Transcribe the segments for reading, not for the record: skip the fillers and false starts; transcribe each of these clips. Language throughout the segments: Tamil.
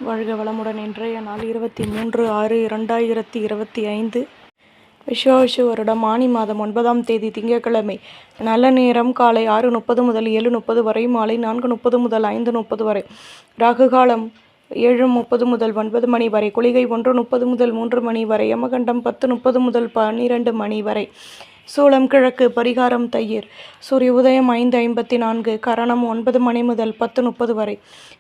வாழ்க வளமுடன். இன்றைய நாள் 23/6/2025 விஸ்வாவசு வருடம் ஆனி மாதம் 9ஆம் தேதி திங்கட்கிழமை. நல்ல நேரம் காலை 6:30 முதல் 7:30 வரை, மாலை 4:30 முதல் 5:30 வரை. ராகு காலம் 7:30 முதல் 9 மணி வரை, குளிகை 1:30 முதல் 3 மணி வரை, யமகண்டம் 10:30 முதல் 12 மணி வரை, சூலம் கிழக்கு, பரிகாரம் தயிர். சூரிய உதயம் 5:54, கரணம் 9 மணி முதல் 10:30 வரை.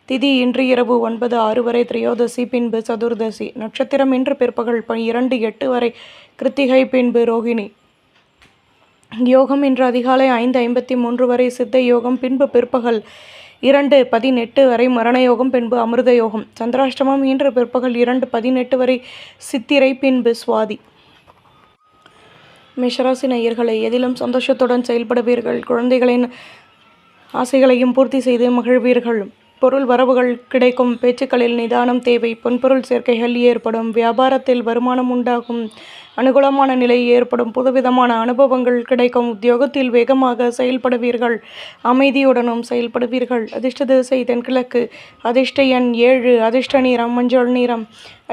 திதி இன்று இரவு 9:06 வரை, திரையோதசி பின்பு சதுர்தசி. நட்சத்திரம் இன்று பிற்பகல் 2:08 வரை, கிருத்திகை பின்பு ரோகிணி. யோகம் இன்று அதிகாலை 5:53 வரை, சித்த யோகம் பின்பு பிற்பகல் 2:18 வரை, மரண யோகம் பின்பு அமிர்த யோகம். சந்திராஷ்டமம் இன்று பிற்பகல் 2:18 வரை, சித்திரை பின்பு சுவாதி. மேஷராசி நேயர்களே, எதிலும் சந்தோஷத்துடன் செயல்படுவீர்கள். குழந்தைகளின் ஆசைகளையும் பூர்த்தி செய்து மகிழ்வீர்கள். பொருள் வரவுகள் கிடைக்கும். பேச்சுக்களில் நிதானம் தேவை. பொன்பொருள் சேர்க்கைகள் ஏற்படும். வியாபாரத்தில் வருமானம் உண்டாகும். அனுகூலமான நிலை ஏற்படும். புதுவிதமான அனுபவங்கள் கிடைக்கும். உத்தியோகத்தில் வேகமாக செயல்படுவீர்கள். அமைதியுடனும் செயல்படுவீர்கள். அதிர்ஷ்ட திசை தென்கிழக்கு. அதிர்ஷ்ட எண் 7. அதிர்ஷ்ட நிறம் மஞ்சள் நிறம்.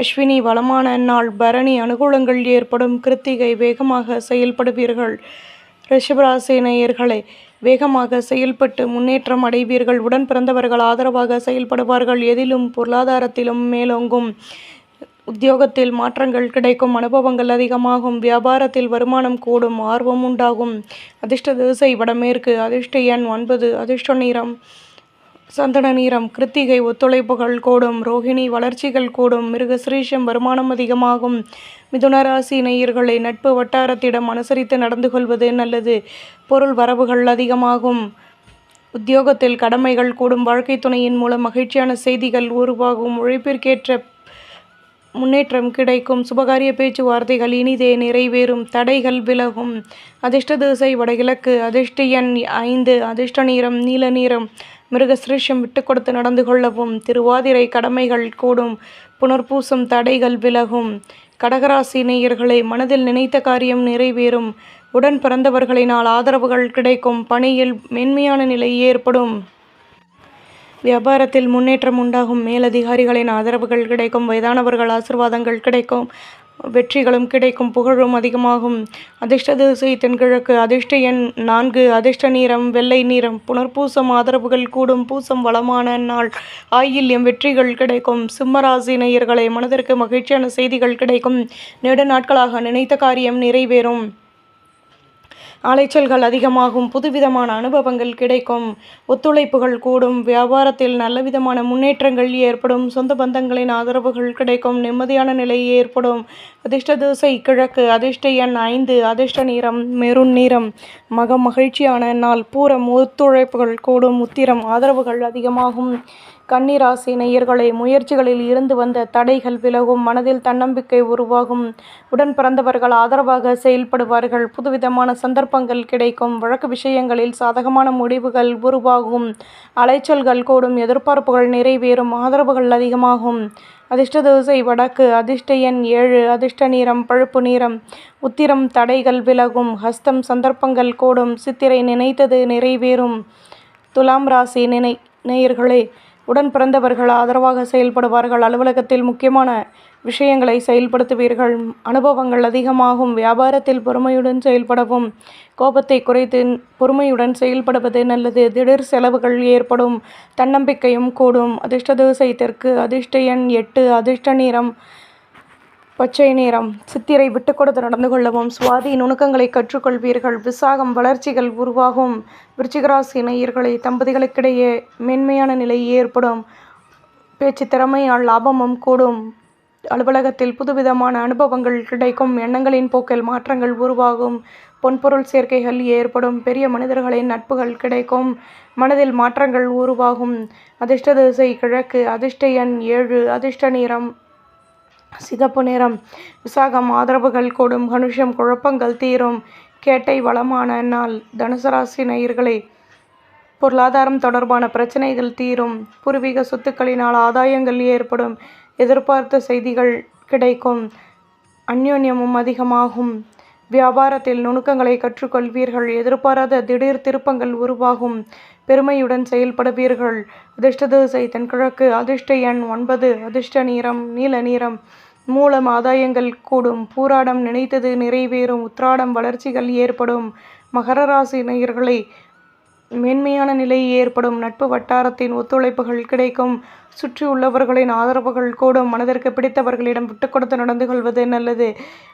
அஸ்வினி வளமான நாள். பரணி அனுகூலங்கள் ஏற்படும். கிருத்திகை வேகமாக செயல்படுவீர்கள். ரிஷபராசி நேயர்களே, வேகமாக செயல்பட்டு முன்னேற்றம் அடைவீர்கள். உடன் பிறந்தவர்கள் ஆதரவாக செயல்படுவார்கள். எதிலும் பொருளாதாரத்திலும் மேலோங்கும். உத்தியோகத்தில் மாற்றங்கள் கிடைக்கும். அனுபவங்கள் அதிகமாகும். வியாபாரத்தில் வருமானம் கூடும். ஆர்வம் உண்டாகும். அதிர்ஷ்ட திசை வடமேற்கு. அதிர்ஷ்ட எண் 9. அதிர்ஷ்ட நிறம் சந்தன நிறம். கிருத்திகை ஒத்துழைப்புகள் கூடும். ரோகிணி வளர்ச்சிகள் கூடும். மிருகசிரீஷம் வருமானம் அதிகமாகும். மிதுனராசி நேயர்களை, நட்பு வட்டாரத்திடம் அனுசரித்து நடந்து கொள்வது நல்லது. பொருள் வரவுகள் அதிகமாகும். உத்தியோகத்தில் கடமைகள் கூடும். வாழ்க்கை துணையின் மூலம் மகிழ்ச்சியான செய்திகள் உருவாகும். உழைப்பிற்கேற்ற முன்னேற்றம் கிடைக்கும். சுபகாரிய பேச்சுவார்த்தைகள் இனிதே நிறைவேறும். தடைகள் விலகும். அதிர்ஷ்ட திசை வடகிழக்கு. அதிர்ஷ்ட எண் 5. அதிர்ஷ்ட நிறம் நீல நிறம். மிருகசிரீஷம் விட்டு கொடுத்து நடந்து கொள்ளவும். திருவாதிரை கடமைகள் கூடும். புனர்பூசம் தடைகள் விலகும். கடகராசி நேயர்களை, மனதில் நினைத்த காரியம் நிறைவேறும். உடன் பிறந்தவர்களினால் ஆதரவுகள் கிடைக்கும். பணியில் மேன்மையான நிலை ஏற்படும். வியாபாரத்தில் முன்னேற்றம் உண்டாகும். மேலதிகாரிகளின் ஆதரவுகள் கிடைக்கும். வயதானவர்கள் ஆசீர்வாதங்கள் கிடைக்கும். வெற்றிகளும் கிடைக்கும். புகழும் அதிகமாகும். அதிர்ஷ்ட திசை தென்கிழக்கு. அதிர்ஷ்ட எண் 4. அதிர்ஷ்ட நிறம் வெள்ளை நிறம். புனர்பூசம் ஆதரவுகள் கூடும். பூசம் வளமான நாள். ஆயில்யம் வெற்றிகள் கிடைக்கும். சிம்மராசி நேயர்களை, மனதிற்கு மகிழ்ச்சியான செய்திகள் கிடைக்கும். நெடு நாட்களாக நினைத்த காரியம் நிறைவேறும். அலைச்சல்கள் அதிகமாகும். புதுவிதமான அனுபவங்கள் கிடைக்கும். ஒத்துழைப்புகள் கூடும். வியாபாரத்தில் நல்லவிதமான முன்னேற்றங்கள் ஏற்படும். சொந்த பந்தங்களின் ஆதரவுகள் கிடைக்கும். நிம்மதியான நிலை ஏற்படும். அதிர்ஷ்ட திசை கிழக்கு. அதிர்ஷ்ட எண் 5. அதிர்ஷ்ட நிறம் மெரூன் நிறம். மகிழ்ச்சியான நாள். பூரம் ஒத்துழைப்புகள் கூடும். உத்திரம் ஆதரவுகள் அதிகமாகும். கன்னிராசி நேயர்களை, முயற்சிகளில் இருந்து வந்த தடைகள் விலகும். மனதில் தன்னம்பிக்கை உருவாகும். உடன் பிறந்தவர்கள் ஆதரவாக செயல்படுவார்கள். புதுவிதமான சந்தர்ப்பங்கள் கிடைக்கும். வழக்கு விஷயங்களில் சாதகமான முடிவுகள் உருவாகும். அலைச்சல்கள் கூடும். எதிர்பார்ப்புகள் நிறைவேறும். ஆதரவுகள் அதிகமாகும். அதிர்ஷ்ட திசை வடக்கு. அதிர்ஷ்ட எண் 7. அதிர்ஷ்ட நிறம் பழுப்பு நிறம். உத்திரம் தடைகள் விலகும். ஹஸ்தம் சந்தர்ப்பங்கள் கூடும். சித்திரை நினைத்தது நிறைவேறும். துலாம் ராசி நேயர்களே, உடன் பிறந்தவர்கள் ஆதரவாக செயல்படுவார்கள். அலுவலகத்தில் முக்கியமான விஷயங்களை செயல்படுத்துவீர்கள். அனுபவங்கள் அதிகமாகும். வியாபாரத்தில் பொறுமையுடன் செயல்படவும். கோபத்தை குறைத்து பொறுமையுடன் செயல்படுவது நல்லது. திடீர் செலவுகள் ஏற்படும். தன்னம்பிக்கையும் கூடும். அதிர்ஷ்ட திசை தெற்கு. அதிர்ஷ்ட எண் 8. அதிர்ஷ்ட நிறம் பச்சை நிறம். சித்திரை விட்டு கொடுத்து நடந்து கொள்ளவும். சுவாதி நுணுக்கங்களை கற்றுக்கொள்வீர்கள். விசாகம் வளர்ச்சிகள் உருவாகும். விருச்சிகராசி நேயர்களை, தம்பதிகளுக்கிடையே மென்மையான நிலை ஏற்படும். பேச்சு திறமையால் லாபமும் கூடும். அலுவலகத்தில் புதுவிதமான அனுபவங்கள் கிடைக்கும். எண்ணங்களின் போக்கில் மாற்றங்கள் உருவாகும். பொன்பொருள் சேர்க்கைகள் ஏற்படும். பெரிய மனிதர்களின் நட்புகள் கிடைக்கும். மனதில் மாற்றங்கள் உருவாகும். அதிர்ஷ்ட திசை கிழக்கு. அதிர்ஷ்ட எண் 7. அதிர்ஷ்ட நிறம் சிகப்பு நிறம். விசாகம் ஆதரவுகள் கூடும். கனுஷம் குழப்பங்கள் தீரும். கேட்டை வளமான நாள். தனுசு ராசி நேயர்களே, பொருளாதாரம் தொடர்பான பிரச்சனைகள் தீரும். பூர்வீக சொத்துக்களினால் ஆதாயங்கள் ஏற்படும். எதிர்பார்த்த செய்திகள் கிடைக்கும். அந்யோன்யமும் அதிகமாகும். வியாபாரத்தில் நுணுக்கங்களை கற்றுக்கொள்வீர்கள். எதிர்பாராத திடீர் திருப்பங்கள் உருவாகும். பெருமையுடன் செயல்படுவீர்கள். அதிர்ஷ்ட திசை தென்கிழக்கு. அதிர்ஷ்ட எண் 9. அதிர்ஷ்ட நிறம் நீல நிறம். மூலம் ஆதாயங்கள் கூடும். பூராடம் நினைத்தது நிறைவேறும். உத்திராடம் வளர்ச்சிகள் ஏற்படும். மகர ராசி நேயர்களே, மேன்மையான நிலை ஏற்படும். நட்பு வட்டாரத்தின் ஒத்துழைப்புகள் கிடைக்கும். சுற்றி உள்ளவர்களின் ஆதரவுகள் கூடும். மனதிற்கு பிடித்தவர்களிடம் விட்டு கொடுத்து நடந்து கொள்வது நல்லது.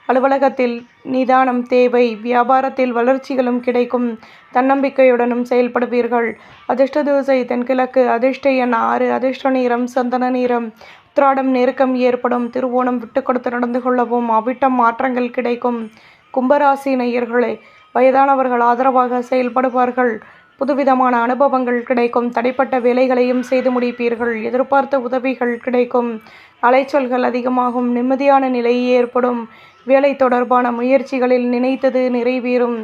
அலுவலகத்தில் நிதானம் தேவை. வியாபாரத்தில் வளர்ச்சிகளும் கிடைக்கும். தன்னம்பிக்கையுடனும் செயல்படுவீர்கள். அதிர்ஷ்ட திசை தென்கிழக்கு. அதிர்ஷ்ட எண் 6. அதிர்ஷ்ட நிறம் சந்தன நிறம். உத்திராடம் நெருக்கம் ஏற்படும். திருவோணம் விட்டு கொடுத்து நடந்து கொள்ளவும். அவிட்டம் மாற்றங்கள் கிடைக்கும். கும்பராசி நேயர்களே, வயதானவர்கள் ஆதரவாக செயல்படுவார்கள். புதுவிதமான அனுபவங்கள் கிடைக்கும். தடைப்பட்ட வேலைகளையும் செய்து முடிப்பீர்கள். எதிர்பார்த்த உதவிகள் கிடைக்கும். அலைச்சல்கள் அதிகமாகும். நிம்மதியான நிலை ஏற்படும். வேலை தொடர்பான முயற்சிகளில் நினைத்தது நிறைவேறும்.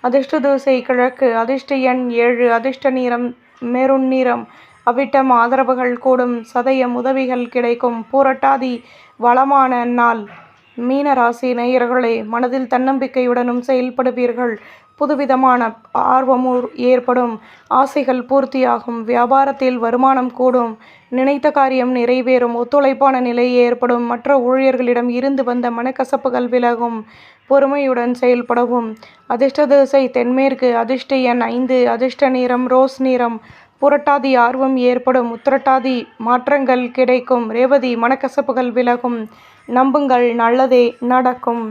அதிர்ஷ்ட திசை கிழக்கு. அதிர்ஷ்ட எண் 7. அதிர்ஷ்ட நிறம் மெரூன் நிறம். அவிட்டம் ஆதரவுகள் கூடும். சதயம் உதவிகள் கிடைக்கும். பூரட்டாதி வளமான நாள். மீன ராசி நேயர்களே, மனதில் தன்னம்பிக்கையுடனும் செயல்படுவீர்கள். புதுவிதமான ஆர்வம் ஏற்படும். ஆசைகள் பூர்த்தியாகும். வியாபாரத்தில் வருமானம் கூடும். நினைத்த காரியம் நிறைவேறும். ஒத்துழைப்பான நிலை ஏற்படும். மற்ற ஊழியர்களிடம் இருந்து வந்த மனக்கசப்புகள் விலகும். பொறுமையுடன் செயல்படவும். அதிர்ஷ்ட திசை தென்மேற்கு. அதிர்ஷ்ட எண் 5. அதிர்ஷ்ட நிறம் ரோஸ் நிறம். புரட்டாதி ஆர்வம் ஏற்படும். உத்திரட்டாதி மாற்றங்கள் கிடைக்கும். ரேவதி மனக்கசப்புகள் விலகும். நம்புங்கள், நல்லதே நடக்கும்.